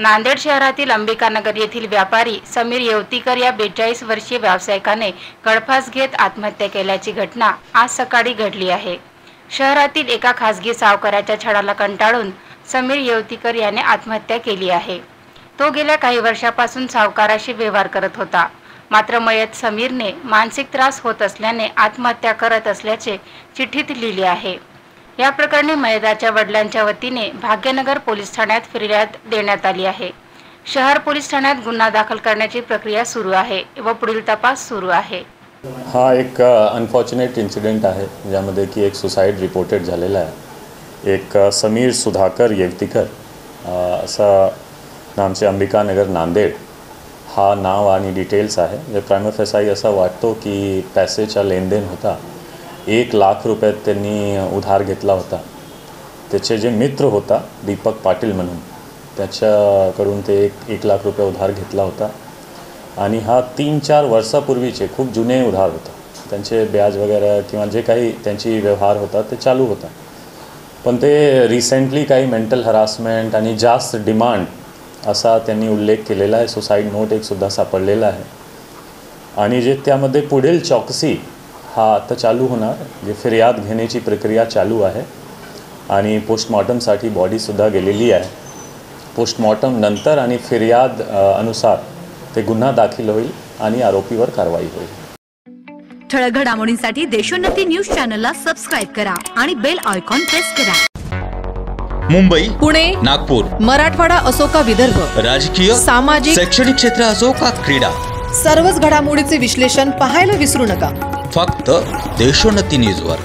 नांदेड शहरातील अंबिकानगर येथील व्यापारी समीर येवतीकर या 42 वर्षीय व्यावसायिकाने गळफास घेत आत्महत्या केल्याची घटना आज सकाळी घडली आहे। शहरातील एका खासगी सावकाराच्या छळाला कंटाळून समीर येवतीकर याने आत्महत्या केली आहे। तो गेल्या काही वर्षापासून सावकाराशी व्यवहार करत होता। मात्र मयत समीरने मानसिक त्रास होत असल्याने आत्महत्या करत असल्याचे चिठ्ठीत लिहिले आहे। या प्रकरणी मयताच्या वडिलांच्या वतीने भाग्यनगर पोलीस ठाण्यात फिर्याद देण्यात आली आहे। शहर पोलीस ठाण्यात गुन्हा दाखल करण्याची प्रक्रिया सुरू आहे व पुढील तपास सुरू आहे। हा एक अनफॉर्च्युनेट इन्सिडेंट आहे ज्यामध्ये की एक सुसाइड रिपोर्टेड झालेला आहे। एक समीर सुधाकर येवतीकर असा नामचे अंबिकानगर नांदेड हा नाव आणि डिटेल्स आहे। जे प्राइमा फेसाई असा वाटतो की पैसेचा लेनदेन होता। 1 लाख रुपये त्यांनी उधार घेतला होता। त्याचे जे मित्र होता दीपक पाटील म्हणून त्याच्याकडून ते 1 लाख रुपये उधार घेतला होता आणि हा 3-4 वर्षापूर्वीचे खूप जुने उधार होता। त्यांचे ब्याज वगैरे किंवा जे काही त्यांची व्यवहार होता ते चालू होता, पण ते रिसेंटली काही मेंटल हरासमेंट आणि जास्त डिमांड असा त्यांनी उल्लेख केलेला आहे। सुसाईड नोट एक सुद्धा सापडलेला आहे आणि जे त्यामध्ये पुढील चौकशी हा आता चालू होणार। जे फिर्याद घेण्याची प्रक्रिया चालू आहे आणि पोस्टमॉर्टमसाठी बॉडीसुद्धा गेलेली आहे। पोस्टमॉर्टम नंतर आणि फिर्याद अनुसार ते गुन्हा दाखल होईल आणि आरोपीवर कारवाई होईल। ठळक घडामोडींसाठी देशोन्नती न्यूज चॅनलला सबस्क्राइब करा आणि बेल आयकॉन प्रेस करा। मुंबई, पुणे, नागपूर, मराठवाडा असो का विदर्भ, राजकीय, सामाजिक, शैक्षणिक क्षेत्र असो का क्रीडा, सर्वच घडामोडीचे विश्लेषण पाहायला विसरू नका। फक्त देशोन्नती न्यूजवर।